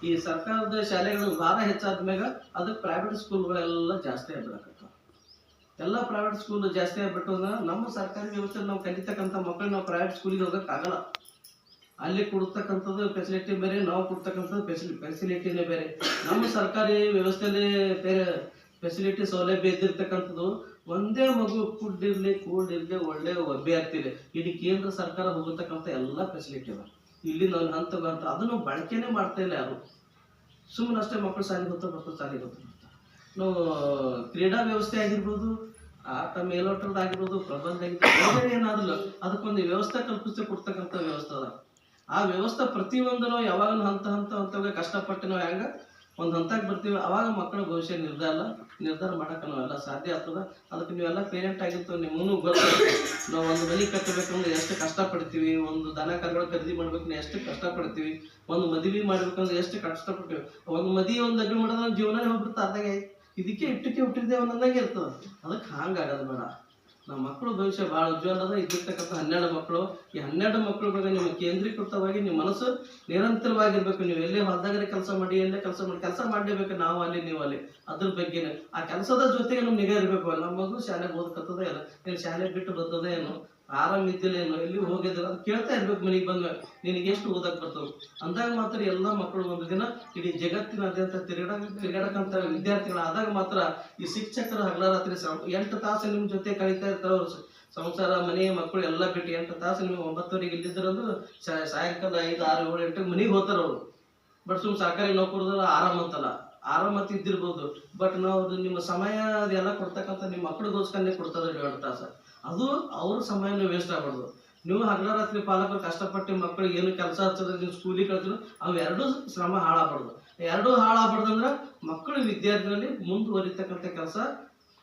ಈ ಸರ್ಕಾರದ ಶಾಲೆಗಳು ಭಾರ ಹೆಚ್ಚಾದ್ಮ್ಯಾಗ ಅದಕ್ಕೆ ಪ್ರೈವೇಟ್ ಸ್ಕೂಲ್ಗಳೆಲ್ಲ ಜಾಸ್ತಿ ಆಗ್ಬಿಡಕತ್ತ. ಎಲ್ಲ ಪ್ರೈವೇಟ್ ಸ್ಕೂಲ್ ಜಾಸ್ತಿ ಆಗ್ಬಿಟ್ಟು ನಮ್ಮ ಸರ್ಕಾರಿ ವ್ಯವಸ್ಥೆ ನಾವು ಕಲಿತಕ್ಕಂಥ ಮಕ್ಕಳು ನಾವು ಪ್ರೈವೇಟ್ ಸ್ಕೂಲಿಗೆ ಹೋಗೋಕ್ಕಾಗಲ್ಲ. ಅಲ್ಲಿ ಕೊಡ್ತಕ್ಕಂಥದ್ದು ಫೆಸಿಲಿಟಿ ಬೇರೆ, ನಾವು ಕೊಡ್ತಕ್ಕಂಥದ್ದು ಫೆಸಿಲಿಟಿನೇ ಬೇರೆ. ನಮ್ಮ ಸರ್ಕಾರಿ ವ್ಯವಸ್ಥೆಯಲ್ಲಿ ಬೇರೆ ಫೆಸಿಲಿಟಿ ಸೌಲಭ್ಯ ಇದ್ದಿರ್ತಕ್ಕಂಥದ್ದು ಒಂದೇ ಮಗು ಕೂಡಿರ್ಲಿ ಒಳ್ಳೆ ಅಭ್ಯರ್ಥಿಲಿ ಇಡೀ ಕೇಂದ್ರ ಸರ್ಕಾರ ಹೋಗತಕ್ಕಂಥ ಎಲ್ಲ ಫೆಸಿಲಿಟಿ ಅದ. ಇಲ್ಲಿ ನಾವು ಹಂತ ಅದನ್ನು ಬಳಕೆನೇ ಮಾಡ್ತಾ ಇಲ್ಲ ಯಾರು. ಸುಮ್ಮನೆ ಅಷ್ಟೇ ಮಕ್ಕಳು ಶಾಲೆಗೆ ಬರ್ತಾರೆ ನಾವು ಕ್ರೀಡಾ ವ್ಯವಸ್ಥೆ ಆಗಿರ್ಬೋದು, ಆಟ ಮೇಲೋಟದಾಗಿರ್ಬೋದು, ಪ್ರಬಂಧ ಆಗಿರ್ಬೋದು, ಏನಾದಿಲ್ಲ ಅದಕ್ಕೊಂದು ವ್ಯವಸ್ಥೆ ಕಲ್ಪಿಸಿ ಕೊಡ್ತಕ್ಕಂಥ ವ್ಯವಸ್ಥೆ ಅದ. ಆ ವ್ಯವಸ್ಥೆ ಪ್ರತಿಯೊಂದು ನಾವು ಯಾವಾಗ ಹಂತವಾಗಿ ಕಷ್ಟಪಟ್ಟು ನಾವು ಹೆಂಗ ಒಂದು ಹಂತಕ್ಕೆ ಬರ್ತೀವಿ ಅವಾಗ ಮಕ್ಕಳ ಭವಿಷ್ಯ ನಿರ್ಧಾರ ಮಾಡಕ್ಕೆ ನಾವೆಲ್ಲ ಸಾಧ್ಯ ಆಗ್ತದೆ. ಅದಕ್ಕೆ ನೀವೆಲ್ಲ ಪೇರೆಂಟ್ ಆಗಿರ್ತೀವಿ, ನಿಮ್ಮೂ ಗೊತ್ತು. ನಾವು ಒಂದು ಮನೆ ಕಟ್ಟಬೇಕಂದ್ರೆ ಎಷ್ಟು ಕಷ್ಟಪಡ್ತೀವಿ, ಒಂದು ದನ ಕರುಗಳು ಖರೀದಿ ಮಾಡ್ಬೇಕಂದ್ರೆ ಎಷ್ಟು ಕಷ್ಟಪಡ್ತೀವಿ, ಒಂದು ಮದುವೆ ಮಾಡ್ಬೇಕಂದ್ರೆ ಎಷ್ಟು ಕಷ್ಟಪಡ್ತೀವಿ. ಒಂದು ಮದುವೆ ಒಂದು ಅಗ್ರಿ ಮಾಡೋದ್ರೆ ಜೀವನ ಹೋಗ್ಬಿಡ್ತಾ ಅದಾಗೆ ಇದಕ್ಕೆ ಇಟ್ಟಕ್ಕೆ ಹುಟ್ಟಿದ್ದೇವೆ ಅನ್ನೋದಾಗೆ ಇರ್ತದೆ. ಅದಕ್ಕೆ ಹಂಗಾಗೋದು ಬೇಡ. ನಮ್ಮ ಮಕ್ಕಳು ಭವಿಷ್ಯ ಭಾಳ ಉಜ್ವಲ ಅದ. ಇದ್ದಿರ್ತಕ್ಕಂಥ 12 ಮಕ್ಕಳು, ಈ 12 ಮಕ್ಕಳ ಬಗ್ಗೆ ನಿಮ್ಮ ಕೇಂದ್ರೀಕೃತವಾಗಿ ನಿಮ್ಮ ಮನಸ್ಸು ನಿರಂತರವಾಗಿರ್ಬೇಕು. ನೀವು ಎಲ್ಲೇ ಹೊಲದಾಗರೆ ಕೆಲಸ ಮಾಡಿ, ಎಲ್ಲೇ ಕೆಲಸ ಮಾಡಲೇಬೇಕು. ನಾವು ಅಲ್ಲಿ ನೀವು ಅಲ್ಲಿ ಅದ್ರ ಬಗ್ಗೆನೇ ಆ ಕೆಲಸದ ಜೊತೆಗೆ ನಮ್ಗೆ ನಿಗಾ ಇರಬೇಕು. ನಮ್ಮ ಮಗು ಶಾಲೆಗೆ ಓದಕತ್ತದ ಇಲ್ಲ, ನೀನು ಶಾಲೆ ಬಿಟ್ಟು ಬರ್ತದ ಏನು, ಆರಾಮ ಇದ್ದಿಲ್ಲ ಏನು, ಎಲ್ಲಿ ಹೋಗಿದ್ದಿಲ್ಲ ಅದು ಕೇಳ್ತಾ ಇರ್ಬೇಕು. ಮನೆಗೆ ಬಂದ್ಮೇಲೆ ನಿನಗೆ ಎಷ್ಟು ಓದಕ್ಕೆ ಬರ್ತದೆ ಅಂದಾಗ ಮಾತ್ರ ಎಲ್ಲ ಮಕ್ಕಳು ಒಂದು ದಿನ ಇಡೀ ಜಗತ್ತಿನಾದ್ಯಂತ ತಿರುಗಾಡಕ್ಕಂಥ ವಿದ್ಯಾರ್ಥಿಗಳು ಆದಾಗ ಮಾತ್ರ ಈ ಶಿಕ್ಷಕರು ಹಗಲ ರಾತ್ರಿ 8 ತಾಸು ನಿಮ್ಮ ಜೊತೆ ಕಳೀತಾ ಇರ್ತಾರೆ. ಅವ್ರು ಸಂಸಾರ ಮನೆ ಮಕ್ಕಳು ಎಲ್ಲ ಬಿಟ್ಟು 8 ತಾಸು ನೀವು 9ವರೆಗೆ ಇಲ್ಲಿದ್ರಂದು ಸಾಯಂಕಾಲ 5, 6, 7, 8 ಮನೆಗೆ ಹೋಗ್ತಾರೆ ಅವರು. ಬಟ್ ಸುಮ್ಮನೆ ಸರ್ಕಾರಿ ನೌಕರದಲ್ಲ ಆರಾಮ ಅಂತಲ್ಲ, ಆರಾಮ ಅಂತ ಇದ್ದಿರ್ಬೋದು. ಬಟ್ ನಾವು ನಿಮ್ಮ ಸಮಯ ಅದೆಲ್ಲ ಕೊಡ್ತಕ್ಕಂಥ ನಿಮ್ಮ ಮಕ್ಕಳಿಗೋಸ್ಕರನೇ ಕೊಡ್ತಾರೆ 2 ತಾಸು. ಅದು ಅವ್ರ ಸಮಯನೂ ವೇಸ್ಟ್ ಆಗ್ಬಾರ್ದು. ನೀವು ಹಗಲ ರಾತ್ರಿ ಪಾಲಕರು ಕಷ್ಟಪಟ್ಟು ಮಕ್ಕಳಿಗೆ ಏನು ಕೆಲಸ ಹಚ್ಚಿದ್ರೆ ನೀವು ಸ್ಕೂಲಿಗೆ ಕಳ್ಸಿದ್ರು ಅವೆರಡೂ ಶ್ರಮ ಹಾಳಾಗಬಾರ್ದು. ಎರಡೂ ಹಾಳಾಗಬಾರ್ದಂದ್ರೆ ಮಕ್ಕಳು ವಿದ್ಯಾರ್ಥಿಗಳಲ್ಲಿ ಮುಂದುವರಿತಕ್ಕಂಥ ಕೆಲಸ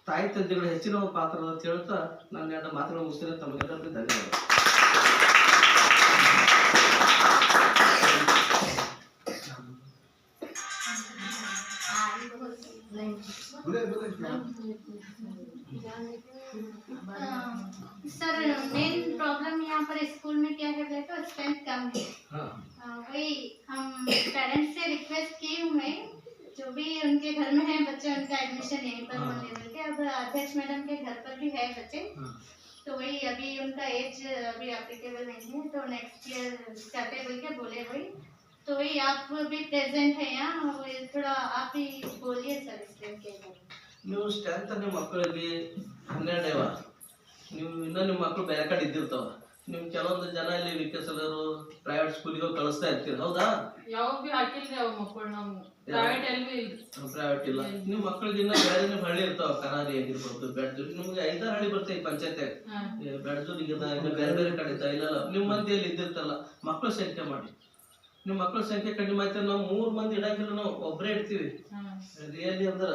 ತಾಯಿ ತಂದೆಗಳು ಹೆಚ್ಚಿನ ಪಾತ್ರ ಅಂತ ಹೇಳ್ತಾ ನಾನು 2 ಮಾತುಗಳು ಮುಗಿಸ್ತೇನೆ. ತಮಗೆಲ್ಲರಿಗೂ ಧನ್ಯವಾದ. सर मेन प्रॉब्लम यहाँ पर स्कूल में क्या है बोले तो स्ट्रेंथ कम है। वही हम पेरेंट्स से रिक्वेस्ट किए हुए जो भी उनके घर में है बच्चे उनका एडमिशन यहीं पर होने बोल के। अब अध्यक्ष मैडम के घर पर भी है बच्चे, तो वही अभी उनका एज अभी एप्लीकेबल नहीं है, तो नेक्स्ट ईयर करते बोल के बोले वही। तो वही आप भी प्रेजेंट है यहाँ, थोड़ा आप ही बोलिए सर स्ट्रेंथ के बारे में। ನೀವು ಸ್ಟ್ರೆಂತ್ ನಿಮ್ಮ ಮಕ್ಕಳಿಗೆ 12 ನೀವು ಇನ್ನೂ ನಿಮ್ಮ ಮಕ್ಕಳು ಬೇರೆ ಕಡೆ ಇದ್ದಿರ್ತಾವ. ನೀವು ಕೆಲವೊಂದು ಜನ ಇಲ್ಲಿ ವಿಕಸಲರು ಪ್ರೈವೇಟ್ ಸ್ಕೂಲಿಗೆ ಕಳಿಸ್ತಾ ಇರ್ತೀರಿ, ಹೌದಾ? ಪ್ರೈವೇಟ್ ಇಲ್ಲ. ನಿಮ್ಮ ಮಕ್ಕಳಿಗೆ ಇನ್ನೂ ಬೇರೆ ಹಳ್ಳಿ ಇರ್ತಾವ, ಕರಾರಿ ಆಗಿರ್ಬೋದು, ಬೆಡ್ಜೂರಿ. ನಿಮ್ಗೆ 5-6 ಹಳ್ಳಿ ಬರ್ತವೆ ಪಂಚಾಯತ್ ಬೆಡ್ಜೂರಿಗೆ ಇನ್ನು ಬೇರೆ ಬೇರೆ ಕಡೆ ಇದ್ದ ಇಲ್ಲ. ನಿಮ್ಮ ಮಂದಿಯಲ್ಲಿ ಇದ್ದಿರ್ತಲ್ಲ, ಮಕ್ಕಳ ಸಂಖ್ಯೆ ಮಾಡಿ. ನಿಮ್ಮ ಮಕ್ಕಳ ಸಂಖ್ಯೆ ಕಡಿಮೆ ಆಯ್ತು, ನಾವು 3 ಮಂದಿ ಇಡಂಗಿಲ್ಲ, ನಾವು ಒಬ್ಬರೇ ಇಡ್ತೀವಿ. ರಿಯಲಿ ಅಂದ್ರೆ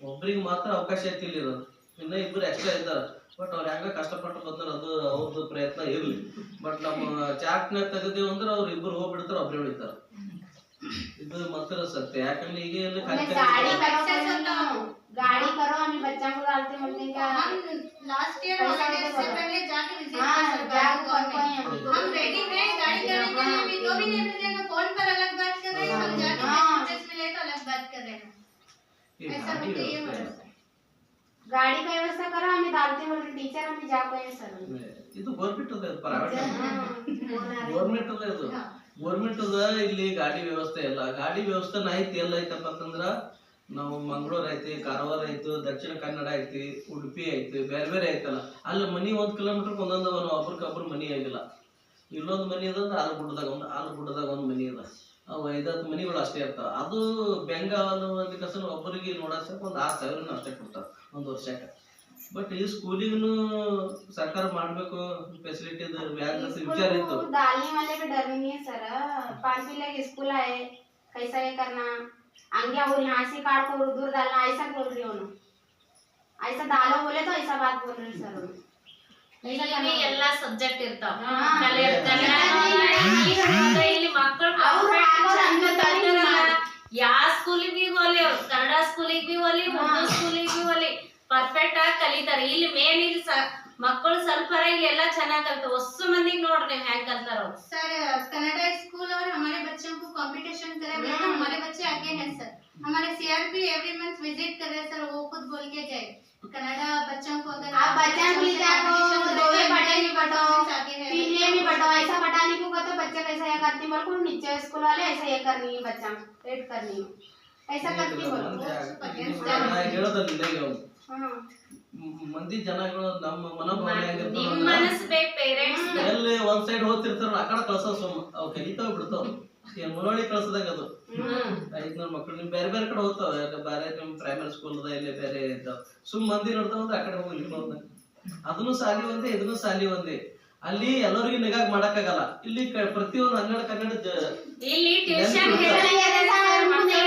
ಒಬ್ರಿಗೆ ಮಾತ್ರ ಅವಕಾಶ ಐತಿ ಇಲ್ಲಿರೋದು. ಇನ್ನ ಇಬ್ಬರು ಎಕ್ಸ್ಟ್ರಾ ಇದ್ದಾರೆ. ಬಟ್ ಅವ್ರು ಹೆಂಗ ಕಷ್ಟಪಟ್ಟು ಬಂದ್ರೆ ಅದು ಅವ್ರದ್ದು ಪ್ರಯತ್ನ ಇರಲಿ. ಬಟ್ ನಮ್ಮ ಚಾಟ್ನ ತೆಗೆದೇವು ಅಂದ್ರೆ ಅವ್ರು ಇಬ್ಬರು ಹೋಗ್ಬಿಡ್ತಾರೆ, ಒಬ್ಬರೇ ಉಳಿತಾರೆ. ಇದು ಮಾತ್ರ ಸತ್ಯ. ಯಾಕಂದ್ರೆ ಈಗ ಎಲ್ಲಿ गाड़ी करो हम बच्चा को डालते बोलते हैं क्या हम लास्ट ईयर हॉलिडे से पहले जाके विजिट कर सकते हैं। हम रेडी हैं गाड़ी करने के लिए भी, तो भी नहीं मिलेगा। फोन पर अलग बात कर रहे हैं, हम जाके टीचर्स मिले तो अलग बात कर रहे हैं। ऐसा होता है ये गाड़ी का व्यवस्था करो हमें डालते बोलते टीचर हमें जा पाए सर ಇದು ಗೌರ್ಮೆಂಟ್ ಅದ, ಗೌರ್ಮೆಂಟ್ ಅದ. ಇದು ಗೌರ್ಮೆಂಟ್ ಅದ. ಇಲ್ಲಿ ಗಾಡಿ ವ್ಯವಸ್ಥೆ ಇಲ್ಲ. ಗಾಡಿ ವ್ಯವಸ್ಥೆ ಐತಿ. ಎಲ್ಲ ಐತಪ್ಪ ಅಂತಂದ್ರ ನಾವು ಮಂಗಳೂರು ಐತಿ, ಕಾರವಾರ ಆಯ್ತು, ದಕ್ಷಿಣ ಕನ್ನಡ ಐತಿ, ಉಡುಪಿ ಐತಿ, ಬೇರೆ ಬೇರೆ ಐತಲ್ಲ. ಅಲ್ಲಿ ಮನಿ 1 ಕಿಲೋಮೀಟರ್ ಒಂದೊಂದು ಒಬ್ರಿಗೊಬ್ರು ಮನಿ ಆಗಿಲ್ಲ. ಇಲ್ಲೊಂದು ಮನಿ ಅದ ಅಂದ್ರೆ ಆಲೂಗುಡ್ಡದಾಗ ಒಂದು ಮನಿ ಅದ. ಅವು 5-10 ಮನಿಗಳು ಅಷ್ಟೇ ಇರ್ತಾವ. ಅದು ಬೆಂಗಾವಲು ಒಂದು ಕಸನ ಒಬ್ಬರಿಗೆ ನೋಡಕ್ಕೆ ಒಂದು 6,000 ಅಷ್ಟೇ ಕೊಡ್ತಾರ ಒಂದು ವರ್ಷಕ್ಕೆ. बट ये स्कूलिंग सरकार ಮಾಡಬೇಕು फैसिलिटी विचार इतो डालने वाले पे डर नहीं है सर 5 लाख स्कूल आए कैसा ये करना आगे और यहाँ से काट को दूर डालना ऐसा बोल रही हो ना ऐसा डालो बोले तो ऐसा बात बोल रहे सर ಇಲ್ಲಿ ಎಲ್ಲ ಸಬ್ಜೆಕ್ಟ್ ಇರ್ತಾವ ಇಲ್ಲಿ ಮಕ್ಕಳು ಯಾವ ಸ್ಕೂಲಿಗೆ ಬಿ ಹೋಲಿ ಕನ್ನಡ ಸ್ಕೂಲಿಗೆ ಬಿ ಹೋಲಿ ಉರ್ದು ಸ್ಕೂಲಿಗೆ ಬಿ ಹೋಲಿ परफेक्ट ಆಗಿ ಕಲಿತಾರೆ ಇಲ್ಲಿ ಮೇನ್ ಇಲ್ಲಿ ಮಕ್ಕಳು ಸ್ವಲ್ಪ ಇಲ್ಲಿ ಎಲ್ಲ ಚೆನ್ನಾಗಿ ಕಲಿತಾರೆ ಹೊಸ ಮಂದಿಗೆ ನೋಡ್ರಿ ಹ್ಯಾಂಗ ಕಲ್ತಾರ सर कनाडा स्कूल और हमारे बच्चों को कंपटीशन करे तो हमारे बच्चे आगे हैं सर हमारे सीआरपी एवरी मंथ विजिट कर रहे सर वो खुद बोल के जाए कनाडा बच्चों को अगर आप बच्चा भी जाओ दोवे पढ़े नहीं बताओ पीले भी बताओ ऐसा बताने को तो बच्चा कैसा ये करती बोल को नीचे स्कूल वाले ऐसा ये करनी है बच्चा रेट करनी है ऐसा करती बोलो ಮಂದಿ ಜನಗಳು ನಮ್ಮ ಮನೋಭಾವನೆ ನಿಮ್ಮ ಮನಸ್ಸು ಬೇಕು ಪೇರೆಂಟ್ಸ್ ಎಲ್ಲಿ ಒಂದ್ ಸೈಡ್ ಹೋಗ್ತಿರ್ತಾರ ಆ ಕಡೆ ಕಳ್ಸೋ ಸುಮ್ಮ ಅವ್ ಕಲಿತಾವ್ ಬಿಡ್ತಾವ ಮುನ್ನೋಳಿ ಕಳ್ಸದಾಗ ಅದು 500 ಮಕ್ಕಳು ನಿಮ್ ಬೇರೆ ಬೇರೆ ಕಡೆ ಹೋಗ್ತಾವ ಬೇರೆ ನಿಮ್ ಪ್ರೈಮರಿ ಸ್ಕೂಲ್ ಅದ ಇಲ್ಲಿ ಬೇರೆ ಇದ್ದಾವ ಸುಮ್ ಮಂದಿ ನೋಡ್ತಾವ ಆ ಕಡೆ ಹೋಗಿ ಅದನ್ನು ಸಾಲಿ ಒಂದೇ ಇದನ್ನು ಸಾಲಿ ಒಂದೇ ಅಲ್ಲಿ ಎಲ್ಲರಿಗೂ ನಿಗಾ ಮಾಡಕ್ಕಾಗಲ್ಲ ಇಲ್ಲಿ ಪ್ರತಿಯೊಂದು 12 ಕನ್ನಡ ಇಲ್ಲಿ ಟ್ಯೂಷನ್ ಒಂದೇ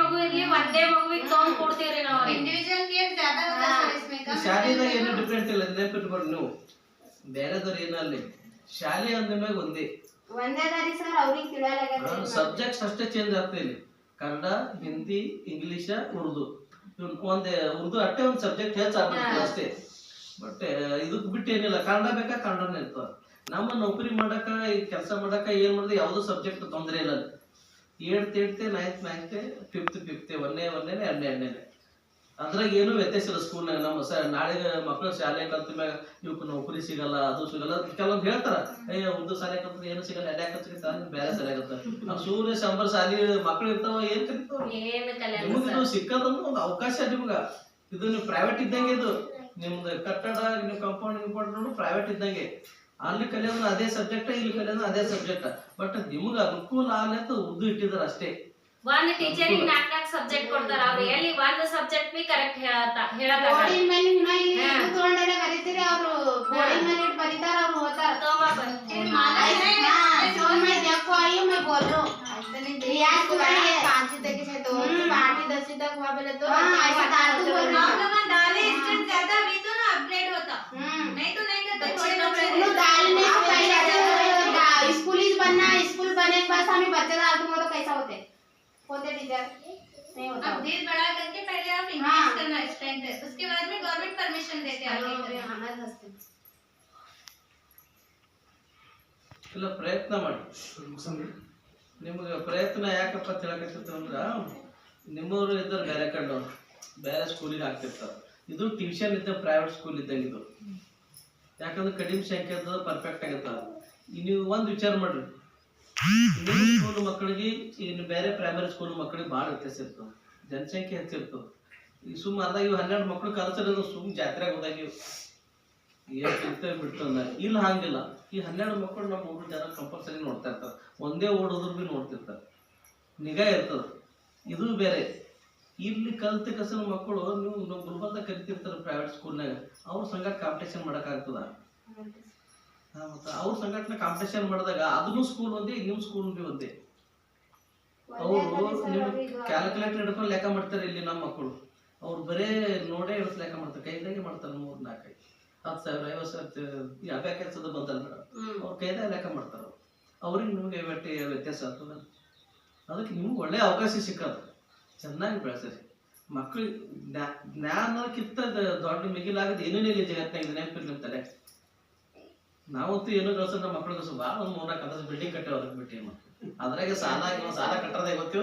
ಮಗು ಇರ್ಲಿ ಒಂದೇ ಮಗುವಿಗೆ ತಗೊಂಡ್ ಕೊಡ್ತೀವ್ರಿ ನಾವು इंडिविजुअल केयर ज्यादा होता है सर इसमें कम ಶಾಲೆದಾಗ ಏನು ಡಿಫ್ರೆಂಟ್ ಇಲ್ಲ ನೆನಪಿಟ್ಕೊಂಡು ನೀವು ಬೇರೆದವ್ರು ಏನಲ್ಲಿ ಶಾಲೆ ಅಂದ್ಮೇಲೆ ಒಂದೇ ಒಂದೇದಾರಿ ಸರ್ ಅವ್ರಿಗೆ ತಿಳಿಯಲಾಗ ಸಬ್ಜೆಕ್ಟ್ಸ್ ಅಷ್ಟೇ ಚೇಂಜ್ ಆಗ್ತದೆ ಇಲ್ಲಿ ಕನ್ನಡ ಹಿಂದಿ ಇಂಗ್ಲಿಷ್ ಉರ್ದು ಒಂದೇ ಉರ್ದು ಅಷ್ಟೇ ಒಂದು ಸಬ್ಜೆಕ್ಟ್ ಹೆಚ್ಚಾಗ್ತದೆ ಅಷ್ಟೇ ಬಟ್ ಇದಕ್ ಬಿಟ್ಟು ಏನಿಲ್ಲ ಕನ್ನಡ ಬೇಕಾ ಕನ್ನಡನೇ ಇರ್ತವ ನಮ್ಮ ನೌಕರಿ ಮಾಡಕ ಕೆಲಸ ಮಾಡಕ ಏನ್ ಮಾಡಿದ್ರೆ ಯಾವ್ದು ಸಬ್ಜೆಕ್ಟ್ ತೊಂದರೆ ಇಲ್ಲ 8th 9th 5th ಒಂದೇ ಅದ್ರಾಗ ಏನು ವ್ಯತ್ಯಾಸ ಇಲ್ಲ ಸ್ಕೂಲ್ನಾಗ ನಮ್ಮ ನಾಳೆ ಮಕ್ಕಳು ಶಾಲೆ ಕಲ್ತ ಮ್ಯಾಗ ಇವಕ್ಕೆ ನೌಕರಿ ಸಿಗಲ್ಲ ಅದು ಸಿಗಲ್ಲ ಕೆಲವೊಂದು ಹೇಳ್ತಾರ ಒಂದು ಶಾಲೆ ಕಲ್ತ ಏನು ಸಿಗಲ್ಲ ಅಡ್ಯಾಕ ಸಿಗತ್ತ ಬೇರೆ ಸರಿ ಆಗತ್ತ ಸೂರ್ಯ ಶಂಬರ್ ಶಾಲಿ ಮಕ್ಳು ಇರ್ತಾವ ಏನ್ ಕಲಿತಾವ ನಿಮ್ಗೆ ಸಿಕ್ಕದಂದ್ರೆ ಒಂದು ಅವಕಾಶ ನಿಮ್ಗ ಇದು ನೀವು ಪ್ರೈವೇಟ್ ಇದ್ದಂಗೆ ಇದು ನಿಮ್ದು ಕಟ್ಟಡ ನೀವು ಕಾಂಪೌಂಡ್ ಪ್ರೈವೇಟ್ ಇದ್ದಂಗೆ ಅಲ್ಲಿ ಕಲಿಯೋದು ಅದೇ ಸಬ್ಜೆಕ್ಟ್ ಇಲ್ಲಿ ಕಲಿಯೋದು ಅದೇ ಸಬ್ಜೆಕ್ಟ್ ಬಟ್ ನಿಮ್ಗ ಅನುಕೂಲ ಆಗತ್ತ ಉರ್ದು ಇಟ್ಟಿದಾರ ಅಷ್ಟೇ ಒಂದು ಟೀಚರಿಗೆ 4 ಸಬ್ಜೆಕ್ಟ್ ಕೊಡ್ತಾರ ಅವ್ರು ಎಲ್ಲಿ ಒಂದು ಸಬ್ಜೆಕ್ಟ್ ಬಿ ಕರೆಕ್ಟ್ ಹೇಳತಾರ ಬೋರ್ಡಿನ ಮೇಲೆ ಇನ್ನ ಇಲ್ಲಿ ತಗೊಂಡರೆ ಬರೀತೀರಿ ಅವರು ಬೋರ್ಡಿನ ಮೇಲೆ ಇಟ್ಟು ಬರೀತಾರ ಅವ್ರು ಹೋಗ್ತಾರ मैं देखो आई हूं मैं बोल रहा हूं रियाज को है 5 तक से तो 8 10 तक वहां पे तो ऐसा डाल तो बोल रहा हम लोग डाले स्टूडेंट ज्यादा भी तो ना अपग्रेड होता नहीं तो थोड़े लो डालने से पहले स्कूल ही बनना स्कूल बने बस हमें बच्चे डाल दूंगा तो कैसा होते टीचर नहीं होता अब धीरे बड़ा करके पहले आप इंक्रीज करना स्ट्रेंथ है उसके बाद में गवर्नमेंट परमिशन देते हैं हमारे हस्ते ಇಲ್ಲ ಪ್ರಯತ್ನ ಮಾಡಿ ನಿಮಗೆ ಪ್ರಯತ್ನ ಯಾಕಪ್ಪ ಅಂತ ಹೇಳಕತ್ತಿರ್ತಾವ ಅಂದ್ರ ನಿಮ್ಮವರು ಇದ್ದಾರೆ ಬೇರೆ ಕಡೆ ಬೇರೆ ಸ್ಕೂಲಿಗೆ ಹಾಕ್ತಿರ್ತಾರೆ ಇದು ಟ್ಯೂಷನ್ ಇದ್ದ ಪ್ರೈವೇಟ್ ಸ್ಕೂಲ್ ಇದ್ದಂಗೆ ಇದು ಯಾಕಂದ್ರೆ ಕಡಿಮೆ ಸಂಖ್ಯೆ ಇರ್ತದ ಪರ್ಫೆಕ್ಟ್ ಆಗಿರ್ತಾವ ನೀವು ಒಂದು ವಿಚಾರ ಮಾಡ್ರಿ ನಿಮ್ಮ ಸ್ಕೂಲ್ ಮಕ್ಕಳಿಗೆ ಇನ್ನು ಬೇರೆ ಪ್ರೈಮರಿ ಸ್ಕೂಲ್ ಮಕ್ಕಳಿಗೆ ಭಾಳ ವ್ಯತ್ಯಾಸ ಇರ್ತದೆ ಜನಸಂಖ್ಯೆ ಹೆಚ್ಚಿರ್ತದೆ ಈಗ ಸುಮ್ಮ ಅದಾಗ ಇವು 12 ಮಕ್ಕಳು ಕಲ್ಸೋದು ಸುಮ್ಮ ಜಾತ್ರೆಗೆ ಹೋದಾಗ ಬಿಡ್ತಂದ ಇಲ್ಲ ಹಂಗಿಲ್ಲ ಈ 12 ಮಕ್ಕಳು ನಮ್ಮ 3 ಜನ ಕಂಪಲ್ಸರಿ ನೋಡ್ತಾ ಇರ್ತಾರೆ ಒಂದೇ ಓಡೋದ್ರು ಬಿ ನೋಡ್ತಿರ್ತಾರೆ ನಿಗಾ ಇರ್ತದ ಇದು ಬೇರೆ ಇಲ್ಲಿ ಕಲ್ತ ಕಸನ ಮಕ್ಕಳು ನೀವು ಗುಲ್ಬರ್ಗ ಕರಿತಿರ್ತಾರೆ ಪ್ರೈವೇಟ್ ಸ್ಕೂಲ್ನಾಗ ಅವ್ರ ಸಂಗಟ ಕಾಂಪಿಟೇಷನ್ ಮಾಡಕ್ಕಾಗ್ತದ ಮತ್ತೆ ಅವ್ರ ಸಂಘಟನೆ ಕಾಂಪಿಟೇಷನ್ ಮಾಡಿದಾಗ ಅದನ್ನು ಸ್ಕೂಲ್ ಒಂದೇ ನಿಮ್ಮ ಸ್ಕೂಲ್ ಬಿ ಒಂದೇ ಅವರು ನೀವು ಕ್ಯಾಲ್ಕುಲೇಟರ್ ಹಿಡ್ಕೊಂಡು ಲೆಕ್ಕ ಮಾಡ್ತಾರೆ ಇಲ್ಲಿ ನಮ್ಮ ಮಕ್ಕಳು ಅವ್ರು ಬರೇ ನೋಡೇ ಇವತ್ತು ಲೆಕ್ಕ ಮಾಡ್ತಾರೆ, ಕೈದಾಗೆ ಮಾಡ್ತಾರೆ 3-4 10,000 50,000 ಈ ಅಭ್ಯಾಸದ ಬಂದಲ್ಲ ಮೇಡಮ್, ಅವ್ರು ಕೈದಾಗ ಲೆಕ್ಕ ಮಾಡ್ತಾರೆ. ಅವ್ರಿಗೆ ನಿಮಗೆ ಬಟ್ಟೆ ವ್ಯತ್ಯಾಸ ಆಗ್ತದೆ. ಅದಕ್ಕೆ ನಿಮ್ಗೆ ಒಳ್ಳೆ ಅವಕಾಶ ಸಿಕ್ಕದು, ಚೆನ್ನಾಗಿ ಬೆಳೆಸ್ರಿ ಮಕ್ಕಳಿಗೆ. ಜ್ಞಾನಕ್ಕಿಂತ ದೊಡ್ಡ ಮಿಗಿಲಾಗದು ಏನೇನಿಲ್ಲ ಜಗತ್ತಿನಾಗ, ನೆನಪಿರ್ಲಿರ್ತಾರೆ. ನಾವಂತೂ ಏನೋ ಗಳಿಸೋದು ನಮ್ಮ ಮಕ್ಕಳಿಗೆ ಭಾಳ ಒಂದು 3-4 ಬಿಲ್ಡಿಂಗ್ ಕಟ್ಟೇವ್, ಅದಕ್ಕೆ ಬಿಟ್ಟು ಅದ್ರಾಗೆ ಸಾಲ ಕಟ್ಟೋದೇ ಗೊತ್ತು.